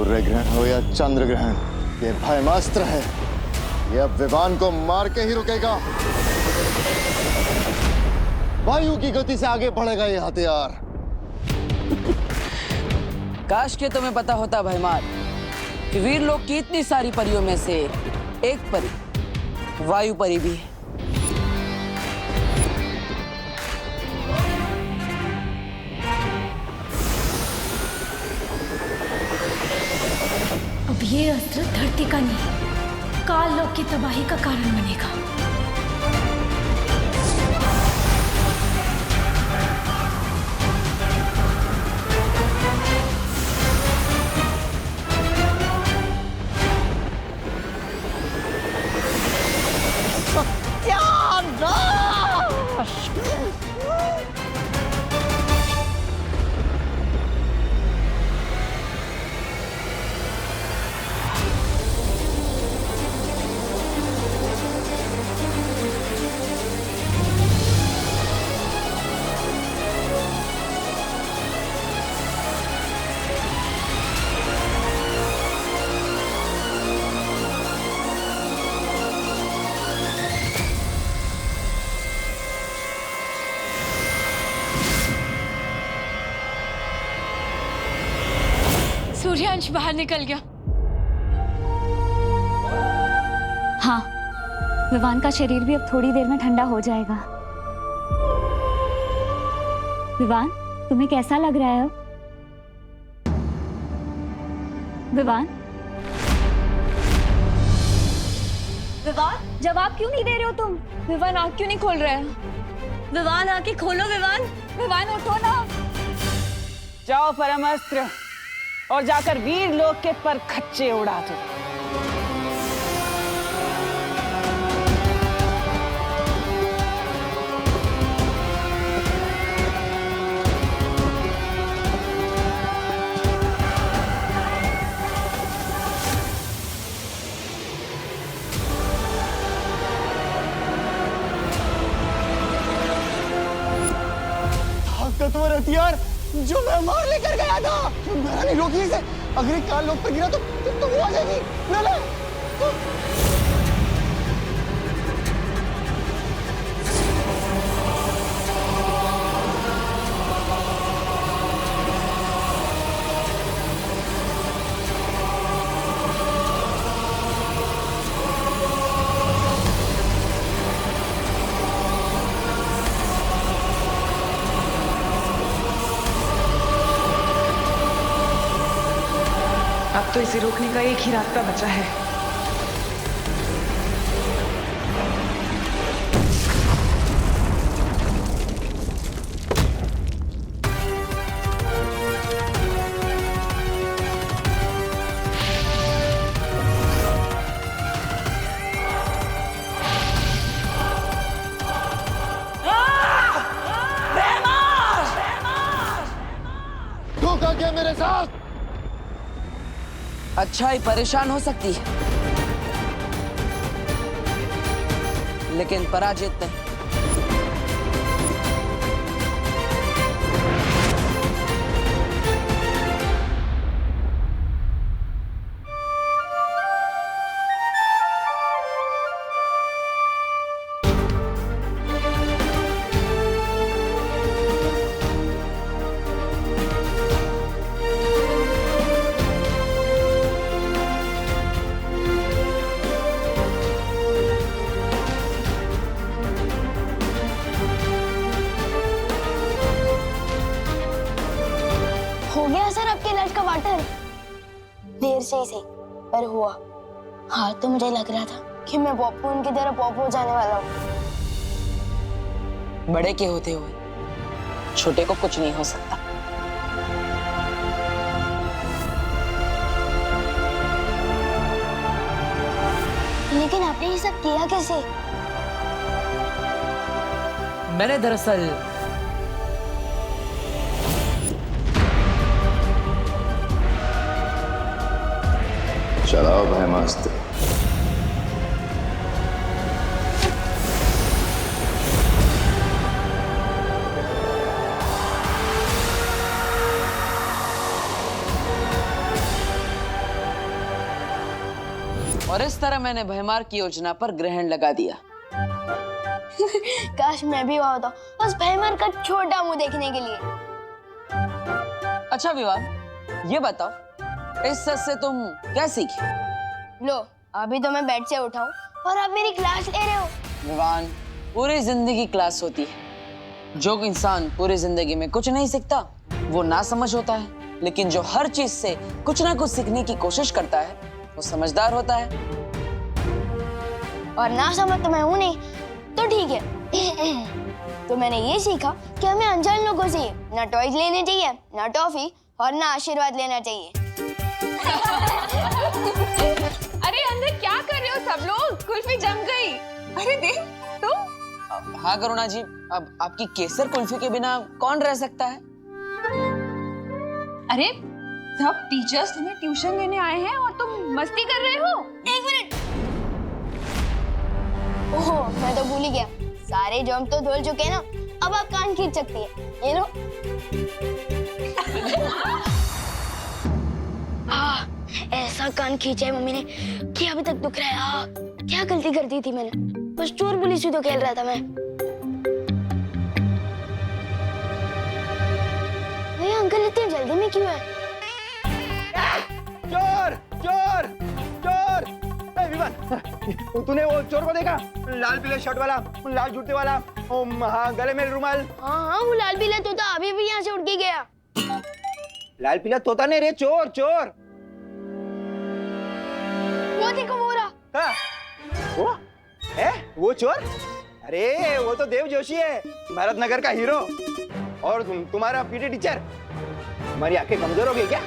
सूर्य ग्रहण हो या चंद्र ग्रहण, ये भयमास्त्र है। ये अब विवान को मार के ही रुकेगा। वायु की गति से आगे बढ़ेगा ये हथियार। काश के तुम्हें पता होता भयमार कि वीर लोग की इतनी सारी परियों में से एक परी वायु परी भी है। अब ये अस्त्र धरती का नहीं, काल लोक की तबाही का कारण बनेगा। सूर्यांश बाहर निकल गया। हाँ, विवान का शरीर भी अब थोड़ी देर में ठंडा हो जाएगा। विवान, तुम्हें कैसा लग रहा है अब? विवान? विवान, जवाब क्यों नहीं दे रहे हो तुम? विवान आँख क्यों नहीं खोल रहा है? विवान आँखें खोलो विवान। विवान उठो ना। जाओ परमास्त्र और जाकर वीर लोग के पर खच्चे उड़ा दो। ताकतवर हथियार जो मैं मार लेकर गया था, मैंने रोकी इसे। अगर ये काल लोक पर गिरा तो वो आ जाएगी। ले ले। अब तो इसे रोकने का एक ही रास्ता बचा है। धोखा किया मेरे साथ। अच्छा ही परेशान हो सकती है, लेकिन पराजित नहीं। देर से ही सही पर हुआ। हाँ, तो मुझे लग रहा था कि मैं पप्पू उनकी तरह पप्पू हो जाने वाला हूँ। बड़े के होते हुए छोटे को कुछ नहीं हो सकता। लेकिन आपने ये सब किया कैसे? मैंने दरअसल चलाओ भयमास्त्र। और इस तरह मैंने भयमार की योजना पर ग्रहण लगा दिया। काश मैं भी वहां होता, बस भैमर का छोटा मुंह देखने के लिए। अच्छा विवान, ये बताओ इस सच से तुम क्या सीखी? लो, अभी तो मैं बेड से उठाऊं और आप मेरी क्लास ले रहे हो। विवान, पूरी जिंदगी क्लास होती है। जो इंसान पूरी जिंदगी में कुछ नहीं सीखता वो ना समझ होता है, लेकिन जो हर चीज से कुछ ना कुछ सीखने की कोशिश करता है वो समझदार होता है। और ना समझ तो मैं हूं नहीं, तो ठीक है। तो मैंने ये सीखा कि हमें अनजान लोगों से ना टॉयज लेने चाहिए, ना टॉफी, और ना आशीर्वाद लेना चाहिए। अरे अंदर क्या कर रहे हो सब लोग? कुल्फी जम गई। अरे देख तुम। हाँ करुणा जी, अब आपकी केसर कुल्फी के बिना कौन रह सकता है? अरे सब टीचर्स तुम्हें ट्यूशन लेने आए हैं और तुम मस्ती कर रहे हो। एक मिनट। ओहो, मैं तो भूल ही गया। सारे जर्म तो धुल चुके हैं ना, अब आप कान खींच सकती है। ये लो। ऐसा कान खींचा है मम्मी ने कि अभी तक दुख रहा है। क्या गलती कर दी थी मैंने? बस चोर पुलिस ही तो खेल रहा था मैं। ये अंकल इतनी जल्दी में क्यों है? चोर चोर चोर! ए विवान, तूने वो चोर को देखा? लाल पीले शर्ट वाला, लाल जूते वाला, हाँ, गले में रुमाल। हाँ, वो लाल पीला तोता अभी भी यहाँ से उड़ के गया। लाल पीला तोता नहीं रे, चोर चोर। वो देखो वो रहा। हाँ, वो चोर? अरे वो तो देव जोशी है, भारत नगर का हीरो। और तुम्हारा पीटी टीचर। तुम्हारी आंखें कमजोर हो गई क्या?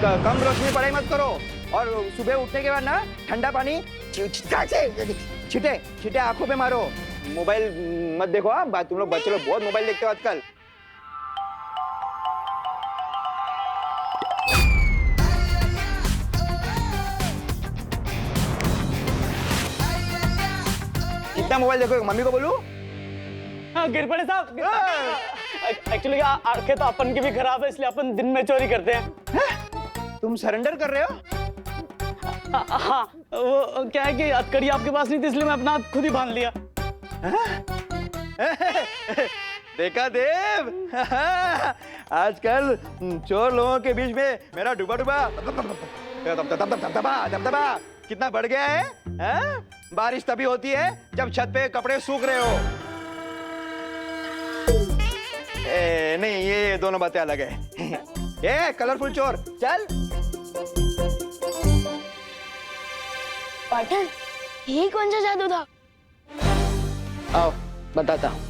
कम रोशनी पढ़ाई मत करो, और सुबह उठने के बाद ना ठंडा पानी छिटे छिटे आंखों पे मारो। मोबाइल मत देखो। हाँ, तुम लोग बच्चे लोग बहुत मोबाइल देखते हो आजकल। कितना मोबाइल देखो? मम्मी को बोलूं? हाँ, गिरपड़े साहब, एक्चुअली आंखें तो अपन की भी खराब है, इसलिए अपन दिन में चोरी करते हैं। तुम सरेंडर कर रहे हो? हाँ, वो क्या है कि हथकड़ी आपके पास नहीं थी, इसलिए मैं अपना हाथ खुद ही बांध लिया। देखा देव, आजकल चोर लोगों के बीच में मेरा डूबा डूबा दबदबा कितना बढ़ गया है? बारिश तभी होती है जब छत पे कपड़े सूख रहे हो। नहीं, ये दोनों बातें अलग है। ये कलरफुल चोर, चल। पाठन, ये कौन सा जादू था? आओ बताता हूँ।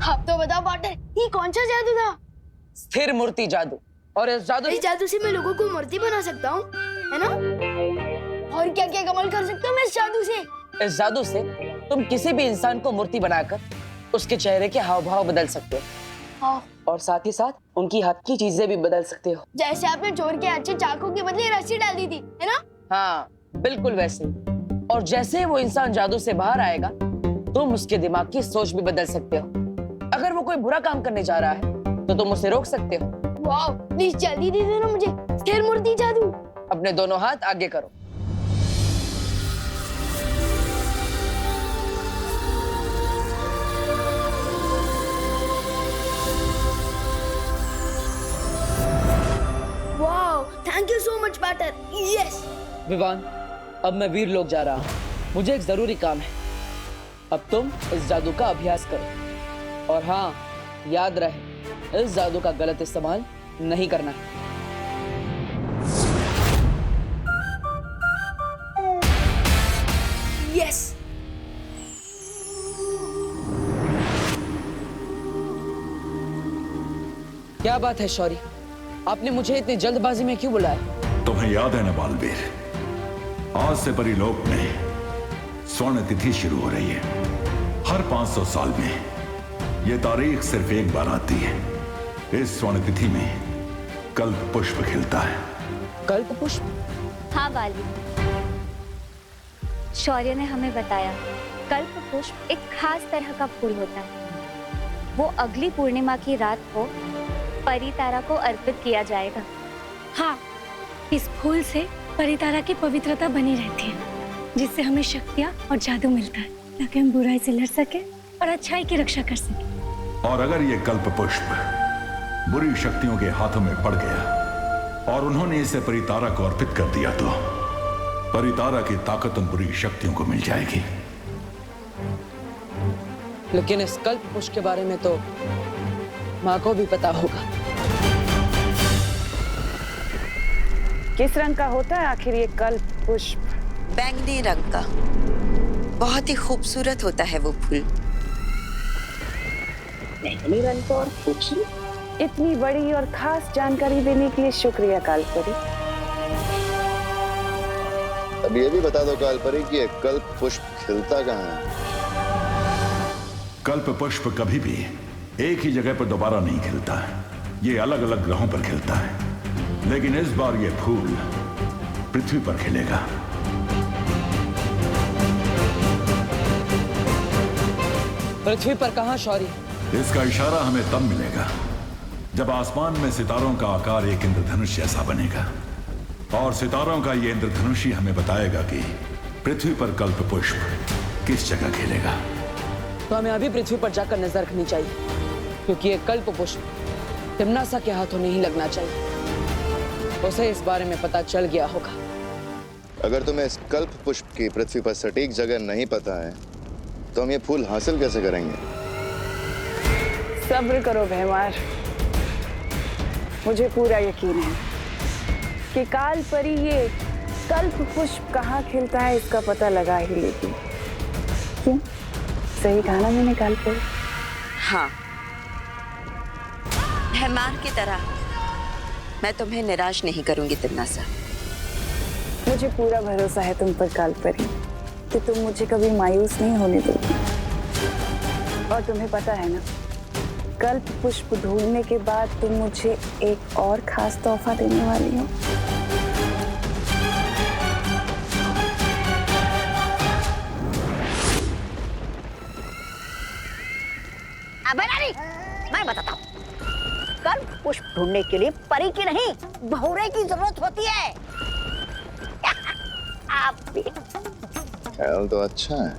आप तो बताओ पाठन, ये कौन सा जादू था? स्थिर मूर्ति जादू। और इस जादू से मैं लोगों को मूर्ति बना सकता हूँ, है ना? और क्या क्या कमाल कर सकता हूँ मैं इस जादू से? इस जादू से तुम किसी भी इंसान को मूर्ति बनाकर उसके चेहरे के हाव भाव बदल सकते हो। हाँ। और साथ ही साथ उनकी हाथ की चीजें भी बदल सकते हो। जैसे आपने चोर के अच्छे चाकू के बदले रस्सी डाल दी थी, है ना? हाँ, बिल्कुल वैसे। और जैसे ही वो इंसान जादू से बाहर आएगा, तुम उसके दिमाग की सोच भी बदल सकते हो। अगर वो कोई बुरा काम करने जा रहा है तो तुम उसे रोक सकते हो। वाह, प्लीज जल्दी दे देना मुझे स्थिर मूर्ति जादू। अपने दोनों हाथ आगे करो। वाह, thank you so much partner. Yes. Vivaan, अब मैं वीर लोक जा रहा हूँ। मुझे एक जरूरी काम है। अब तुम इस जादू का अभ्यास करो। और हाँ, याद रहे, इस जादू का गलत इस्तेमाल नहीं करना। यस। क्या बात है शौरी, आपने मुझे इतनी जल्दबाजी में क्यों बुलाया? तुम्हें याद है ना बालवीर, आज से परिलोक में स्वर्ण तिथि शुरू हो रही है। हर 500 साल में यह तारीख सिर्फ एक बार आती है। इस स्वर्ण तिथि में कल्प पुष्प खिलता है। कल्प पुष्प? हाँ बाली, शौर्य ने हमें बताया कल्प पुष्प एक खास तरह का फूल होता है। वो अगली पूर्णिमा की रात को परी तारा को अर्पित किया जाएगा। हाँ, इस फूल से परितारा की पवित्रता बनी रहती है, जिससे हमें शक्तियाँ और जादू मिलता है, ताकि हम बुराई से लड़ सके और अच्छाई की रक्षा कर सके। और अगर ये कल्प पुष्प बुरी शक्तियों के हाथों में पड़ गया और उन्होंने इसे परितारा को अर्पित कर दिया, तो परितारा की ताकत उन बुरी शक्तियों को मिल जाएगी। लेकिन इस कल्प पुष्प के बारे में तो माँ को भी पता होगा। किस रंग का होता है आखिर ये कल्प पुष्प? बैंगनी रंग का। बहुत ही खूबसूरत होता है वो फूल। बैंगनी रंग का और खूबसूरत। इतनी बड़ी और खास जानकारी देने के लिए शुक्रिया कालपरी। अब ये भी बता दो कालपरी कि ये कल्प पुष्प खिलता कहाँ है? कल्प पुष्प कभी भी एक ही जगह पर दोबारा नहीं खिलता है। ये अलग अलग ग्रहों पर खिलता है, लेकिन इस बार ये फूल पृथ्वी पर खिलेगा। पृथ्वी पर कहाँ शौर्य? इसका इशारा हमें तब मिलेगा जब आसमान में सितारों का आकार एक इंद्रधनुष जैसा बनेगा, और सितारों का ये इंद्रधनुष ही हमें बताएगा कि पृथ्वी पर कल्प पुष्प किस जगह खिलेगा। तो हमें अभी पृथ्वी पर जाकर नजर रखनी चाहिए, क्योंकि ये कल्प पुष्प तिम्नासा के हाथों नहीं लगना चाहिए। उसे इस बारे में पता चल गया होगा। अगर तुम्हें इस कल्प पुष्प की पृथ्वी पर सटीक जगह नहीं पता है, तो हम ये फूल हासिल कैसे करेंगे? सब्र करो भैमार, मुझे पूरा यकीन है कि कालपरी ये कल्प पुष्प कहाँ खिलता है इसका पता लगा ही लेगी। क्यों? सही कहा ना मैंने कालपरी? हाँ, भैमार की तरह मैं तुम्हें निराश नहीं करूंगी तिम्नासा। मुझे पूरा भरोसा है तुम पर कालपरी कि तुम मुझे कभी मायूस नहीं होने दोगी। और तुम्हें पता है ना, कल्प पुष्प ढूंढने के बाद तुम मुझे एक और खास तोहफा देने वाली हो। अबे नानी, मैं बताता हूँ। कल्प पुष्प ढूंढने के लिए परी की नहीं, बहुरे की जरूरत होती है। आप भी ख्याल तो अच्छा है।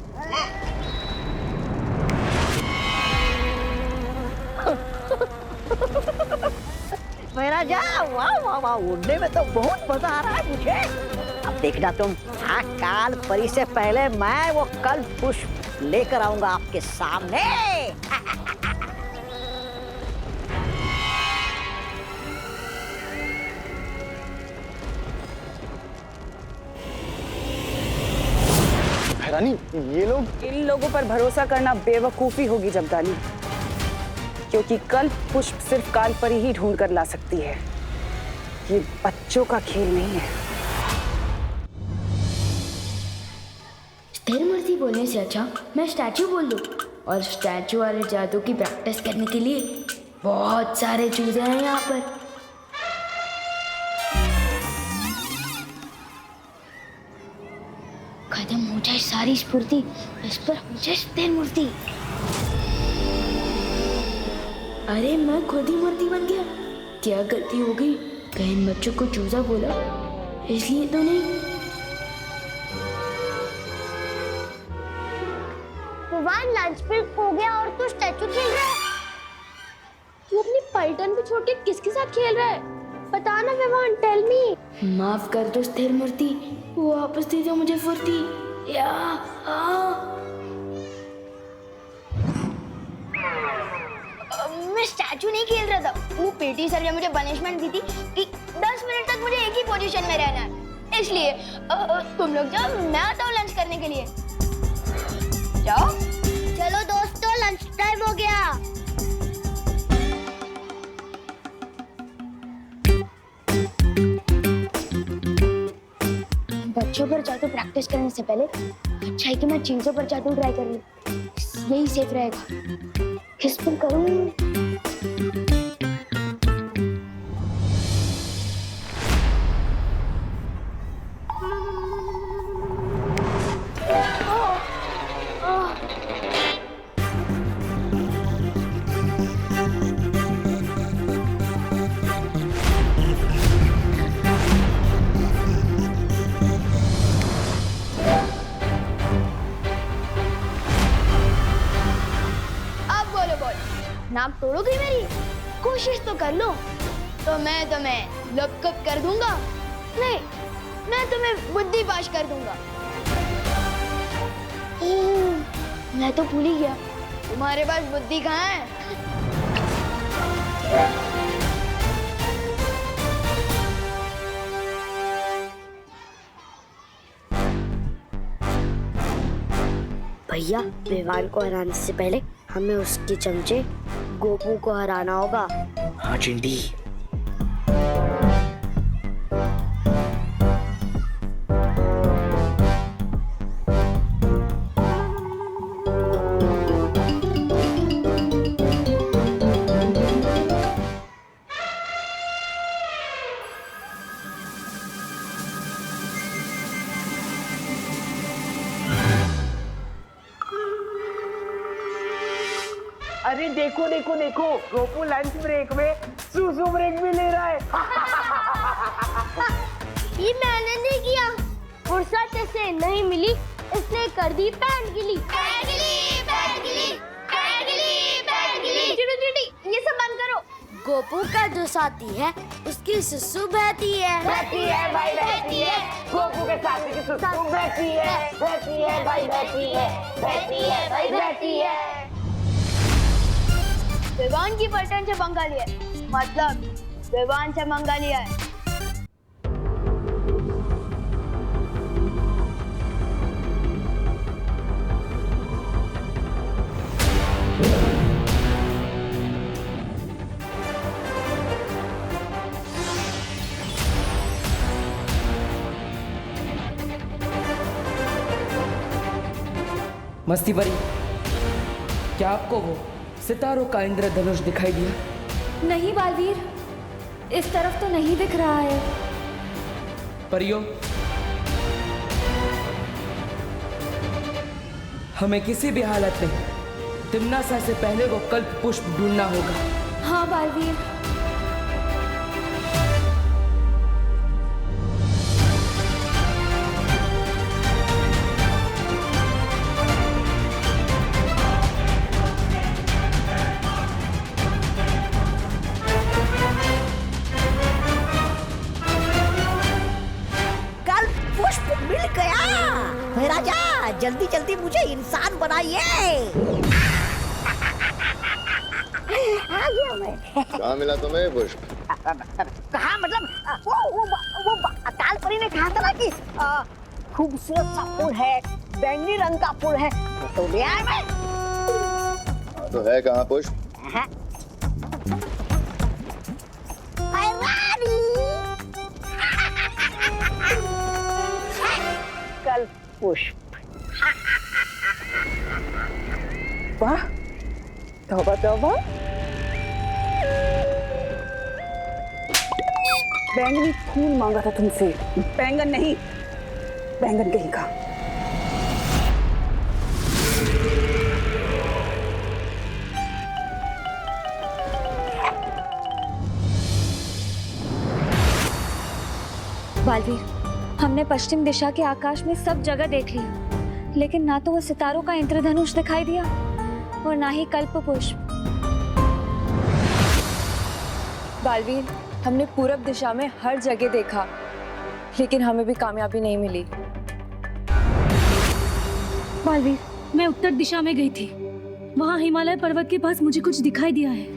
मेरा जा, वाह वाह वाह, उड़ने में तो बहुत मजा आ रहा है मुझे। अब देखना तुम, हाँ, काल परी से पहले मैं वो कल्प पुष्प लेकर आऊंगा आपके सामने। रानी, ये लोग? इन लोगों पर भरोसा करना बेवकूफी होगी जमदानी, क्योंकि कल्प पुष्प सिर्फ कालपरी ही ढूंढ कर ला सकती है। ये बच्चों का खेल नहीं है। स्थिर मूर्ति बोलने से अच्छा मैं स्टैचू बोल दूं, और स्टैचू वाले जादू की प्रैक्टिस करने के लिए बहुत सारे चूजे हैं यहाँ पर। खत्म हो जाए सारी स्फूर्ति, इस पर हो जाए स्थिर मूर्ति। अरे मैं खुद ही मूर्ति बन गया। क्या गलती हो गई? कहीं इन बच्चों को चूजा बोला, इसलिए तो नहीं। विवान, लंच ब्रेक हो गया और तू स्टैचू खेल रहा है? तू अपनी पलटन को छोड़ के किसके साथ खेल रहा है? बता ना विवान, टेल मी। माफ कर दो स्थिर मूर्ति, वापस दे दो मुझे फुर्ती। या मैं स्टैचू नहीं खेल रहा था। वो पीटी सर ने मुझे पनिशमेंट दी थी कि 10 मिनट तक मुझे एक ही पोजीशन में रहना है। इसलिए तुम लोग जाओ, मैं आता हूँ लंच करने के लिए। जाओ। चलो दोस्तों, लंच टाइम हो गया। बच्चों पर जादू प्रैक्टिस करने से पहले अच्छा है कि मैं चीजों पर जादू ट्राई कर लूं। यही सेफ रहेगा। किस पर करूं? नाक तोड़ोगी मेरी? कोशिश तो कर लो, तो मैं तुम्हें लपकप कर दूंगा। नहीं, मैं तुम्हें बुद्धि पाश कर दूंगा। मैं तो भूल ही गया, तुम्हारे पास बुद्धि कहाँ है? भैया, विवान को हराने से पहले हमें उसके चमचे गोपू को हराना होगा। हाँ चिंटी। अरे देखो देखो देखो, गोपू लंच ब्रेक में सुसु ब्रेक भी ले रहा है। ये मैंने नहीं किया, फुर्सत इसे नहीं मिली, इसने कर दी पैंट गीली। पैंट गीली, पैंट गीली, पैंट गीली, पैंट गीली। चिड़ू चिड़ी, ये सब बंद करो। गोपू का जो साथी है, उसकी सुसु बहती है। बहती है भाई, बहती है। गोपू के साथी की सुसु बहती है, बहती है भाई, बहती है, बहती है भाई, बहती है। विवान की पलटन से पंगा लिया, मतलब विवान से मंगा लिया है। मस्ती परी, क्या आपको वो सितारों का इंद्रधनुष दिखाई दिया? नहीं बालवीर, इस तरफ तो नहीं दिख रहा है। परियों, हमें किसी भी हालत में तिम्नासा से पहले वो कल्प पुष्प ढूंढना होगा। हाँ बालवीर। जल्दी जल्दी मुझे इंसान बनाइए। आ गया मैं। कहाँ मिला तुम्हें पुष्प? कहाँ मतलब वो अकाल परी ने कहा था ना कि खूबसूरत सा फूल है, बैंगनी रंग का फूल है, तो ले आया मैं। तो है कहाँ पुष्प? कल पुष्प। वाह, तौबा तौबा। बैंगनी फूल मांगा था तुमसे, बैंगन नहीं, बैंगन कहीं का। बालवीर, हमने पश्चिम दिशा के आकाश में सब जगह देख लिया, लेकिन ना तो वो सितारों का इंद्रधनुष दिखाई दिया और ना ही कल्प पुष्प। बालवीर, हमने पूरब दिशा में हर जगह देखा, लेकिन हमें भी कामयाबी नहीं मिली। बालवीर, मैं उत्तर दिशा में गई थी, वहाँ हिमालय पर्वत के पास मुझे कुछ दिखाई दिया है।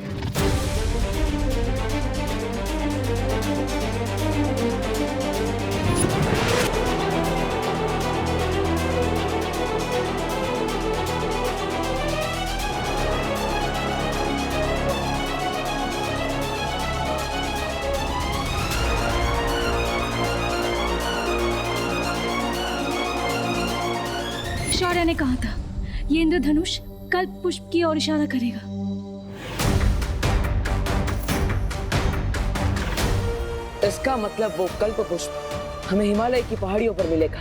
शौर्य ने कहा था ये इंद्रधनुष कल्प पुष्प की ओर इशारा करेगा। इसका मतलब वो कल्प पुष्प हमें हिमालय की पहाड़ियों पर मिलेगा।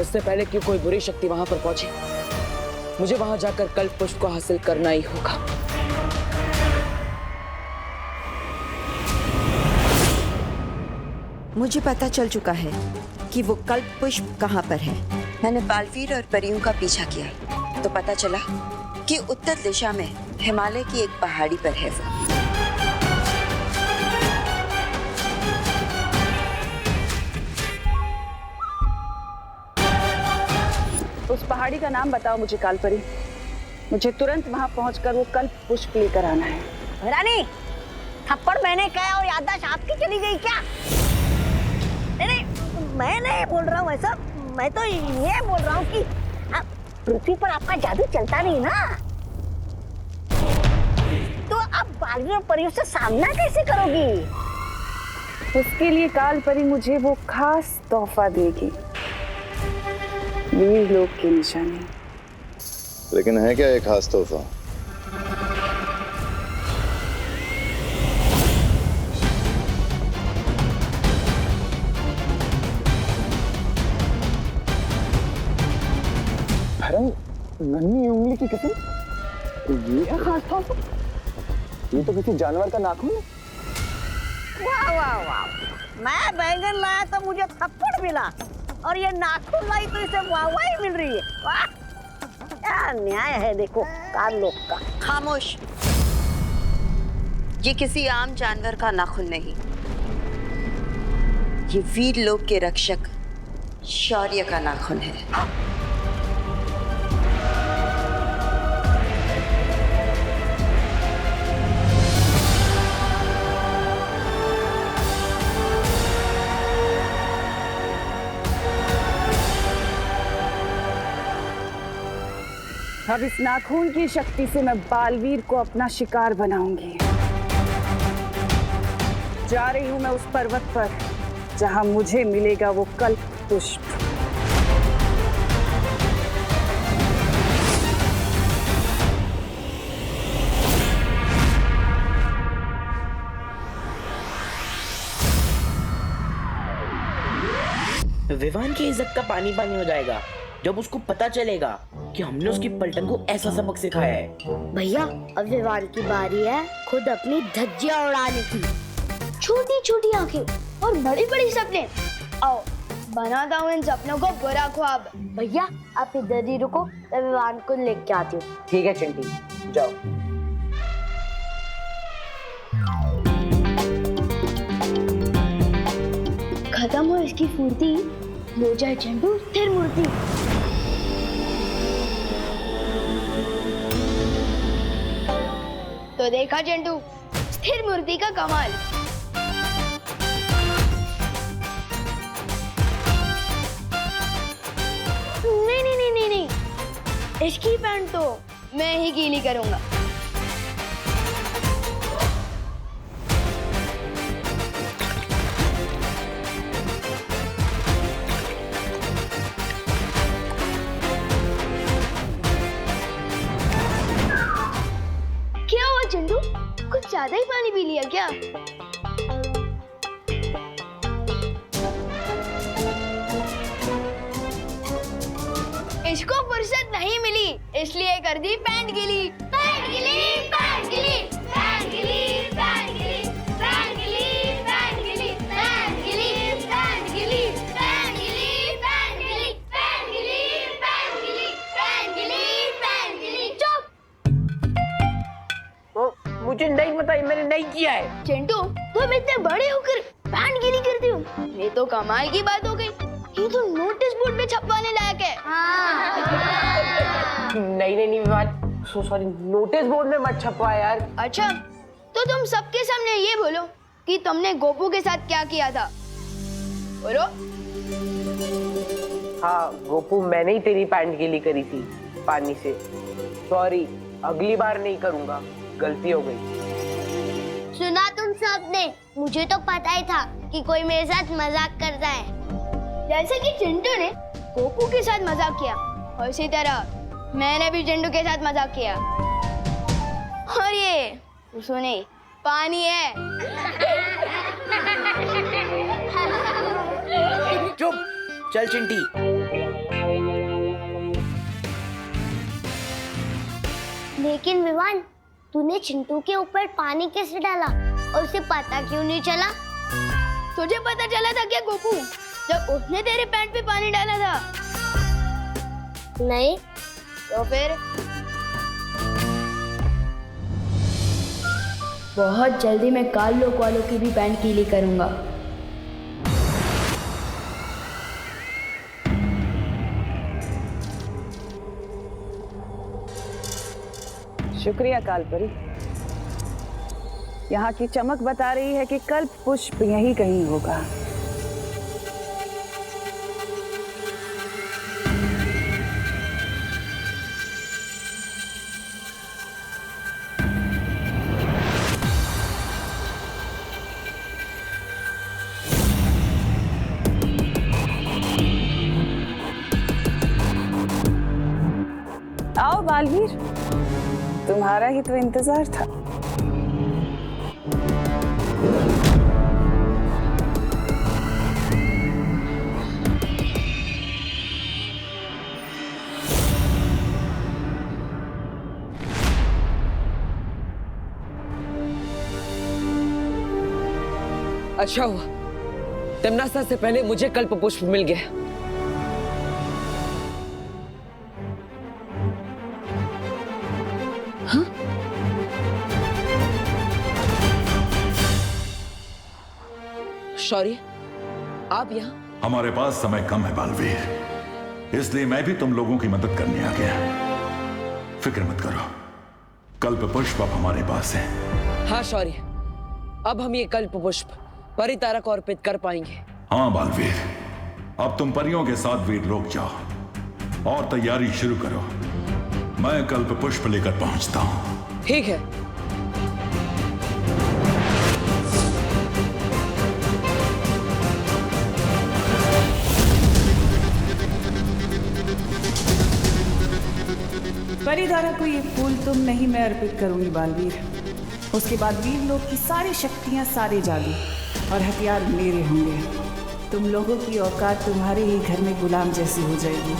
इससे पहले कि कोई बुरी शक्ति वहां पर पहुंचे, मुझे वहां जाकर कल्प पुष्प को हासिल करना ही होगा। मुझे पता चल चुका है कि वो कल्प पुष्प कहाँ पर है। मैंने बालवीर और परियों का पीछा किया तो पता चला कि उत्तर दिशा में हिमालय की एक पहाड़ी पर है वो। उस पहाड़ी का नाम बताओ मुझे कालपरी। मुझे तुरंत वहां पहुंचकर वो कल्प पुष्प लेकर आना है। रानी, थप्पड़ मैंने कहा और याददाश्त आपकी चली गई क्या? नहीं, मैं नहीं बोल रहा हूँ ऐसा। मैं तो ये बोल रहा हूँ कि पृथ्वी पर आपका जादू चलता नहीं ना, तो आप बालवीर और परियों से सामना कैसे करोगी? उसके लिए कालपरी मुझे वो खास तोहफा देगी, वीर लोक की निशानी। लेकिन है क्या ये खास तोहफा? नन्ही उंगली की कसम, ये है खास तोहफा? ये तो किसी जानवर का नाखून है। वाह वाह वाह, मैं बैंगन लाया तो मुझे थप्पड़ मिला और ये नाखून लाई तो इसे वाहवाही मिल रही है। वाह, क्या न्याय है देखो काल लोक का। खामोश, ये किसी आम जानवर का नाखून नहीं, ये वीर लोक के रक्षक शौर्य का नाखून है। अब इस नाखून की शक्ति से मैं बालवीर को अपना शिकार बनाऊंगी। जा रही हूं मैं उस पर्वत पर जहां मुझे मिलेगा वो कल्प पुष्प। विवान की इज्जत का पानी पानी हो जाएगा जब उसको पता चलेगा कि हमने उसकी पलटन को ऐसा सबक सिखाया है। भैया, अब विवान की बारी है खुद अपनी धज्जियां उड़ाने की। छोटी छोटी आंखें और बड़ी बड़ी सपने। आओ बनाता हूँ इन सपनों को बुरा ख्वाब। भैया आप इधर ही रुको, मैं विवान को लेके आती हूँ। ठीक है चिंटी, जाओ। खत्म हो इसकी फुर्ती, हो जाए चंडू स्थिर मूर्ति। तो देखा चंडू स्थिर मूर्ति का कमाल। नहीं नहीं नहीं नहीं नहीं, इसकी पैंट तो मैं ही गीली करूंगा। क्या हुआ चंडू, कुछ ज्यादा ही पानी पी लिया क्या? इसको फुर्सत नहीं मिली इसलिए कर दी पैंट गीली। पैंट गीली, पैंट गीली, पैंट गीली, पैंट गीली, पैंट गीली, पैंट गीली, पैंट गीली, पैंट गीली, पैंट गीली, पैंट गीली, पैंट गीली, पैंट गीली, पैंट गीली, पैंट गीली। चुप। मुझे नहीं पता, मैंने नहीं किया है। चिंटू, तुम इतने बड़े होकर पैंट गीली करते हो, ये तो कमाल की बात हो गई। ये तो नोटिस बोर्ड पे छपवाने लायक है। नहीं नहीं नहीं, सो सॉरी, नोटिस बोर्ड में मत छपवा यार। अच्छा, तो तुम सबके सामने ये बोलो कि तुमने गोपू के साथ क्या किया था। बोलो। हाँ गोपू, मैंने ही तेरी पैंट गीली करी थी पानी से। सॉरी, अगली बार नहीं करूंगा, गलती हो गई। सुना तुम सबने, मुझे तो पता ही था कि कोई मेरे साथ मजाक करता है। जैसे कि चिंटू ने गोपू के साथ मजाक किया, और इसी तरह मैंने भी चिंटू के साथ मजाक किया। और ये सुने, पानी है। चुप, चल चिंटी। लेकिन विवान, तूने चिंटू के ऊपर पानी कैसे डाला और उसे पता क्यों नहीं चला? तुझे पता चला था क्या गोपू, जब उसने तेरे पैंट पे पानी डाला था? नहीं। तो फिर बहुत जल्दी मैं काल लोक वालों की भी पैंट गीली करूंगा। शुक्रिया कालपरी। यहाँ की चमक बता रही है कि कल्प पुष्प यहीं कहीं होगा। आओ बालवीर, तुम्हारा ही तो इंतजार था। अच्छा हुआ तमन्ना से पहले मुझे कल्प पुष्प मिल गया। हाँ? शौर्य, आप यहाँ? हमारे पास समय कम है बालवीर, इसलिए मैं भी तुम लोगों की मदद करने आ गया। फिक्र मत करो, कल्प पुष्प अब हमारे पास है। हाँ शौर्य, अब हम ये कल्प पुष्प परितारा को अर्पित कर पाएंगे। हाँ बालवीर, अब तुम परियों के साथ वीरलोक जाओ और तैयारी शुरू करो। मैं कल्प पुष्प लेकर पहुंचता हूं। ठीक है। परिधारा को ये फूल तुम नहीं, मैं अर्पित करूंगी बालवीर। उसके बाद वीरलोक की सारी शक्तियां, सारे जादू और हथियार मेरे होंगे। तुम लोगों की औकात तुम्हारे ही घर में गुलाम जैसी हो जाएगी।